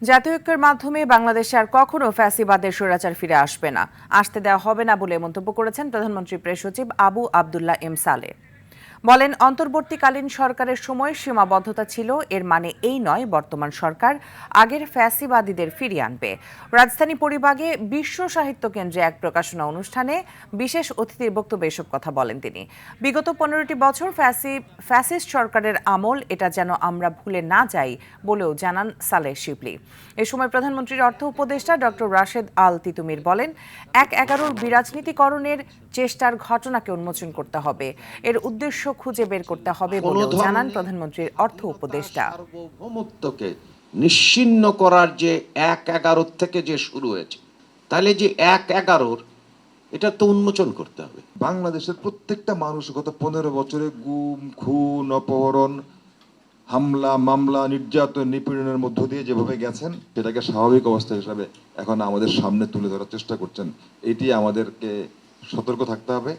জাতীয় ঐক্যের মাধ্যমে বাংলাদেশে আর কখনো ফ্যাসিবাদের স্বৈরাচার ফিরে আসবে না, আসতে দেওয়া হবে না বলে মন্তব্য করেছেন প্রধানমন্ত্রী প্রেস সচিব আবু আবদুল্লাহ এম সালে। বলেন, অন্তর্বর্তীকালীন সরকারের সময় সীমাবদ্ধতা ছিল, এর মানে এই নয় বর্তমান সরকার আগের ফ্যাসিবাদীদের ফিরিয়ে আনবে। রাজধানী পরিবাগে বিশ্ব সাহিত্য কেন্দ্রে এক প্রকাশনা অনুষ্ঠানে বিশেষ অতিথির বক্তব্যে এসব কথা বলেন তিনি। বিগত 15টি বছর ফ্যাসিস্ট সরকারের আমল, এটা যেন আমরা ভুলে না যাই বলেও জানান সালেহ শিবলি। এ সময় প্রধানমন্ত্রীর অর্থ উপদেষ্টা ডক্টর রাশেদ আল তিতুমির বলেন, ১/১১ বিরাজনীতিকরণের চেষ্টার ঘটনাকে উন্মোচন করতে হবে, এর উদ্দেশ্য খুঁজে বের করতে হবে বলেও জানান প্রধানমন্ত্রীর অর্থ উপদেষ্টা। সার্বভৌমত্বকে নিশ্চিহ্ন করার যে ১/১১ থেকে যে শুরু হয়েছে, তাহলে যে ১/১১ এটা তো উন্মোচন করতে হবে। বাংলাদেশের প্রত্যেকটা মানুষ গত 15 বছরে গুম, খুন, অপহরণ, হামলা, মামলা, নির্যাতন, নিপীড়নের মধ্য দিয়ে যেভাবে গেছেন, সেটাকে স্বাভাবিক অবস্থা হিসাবে এখন আমাদের সামনে তুলে ধরার চেষ্টা করছেন। এটি আমাদেরকে সতর্ক থাকতে হবে।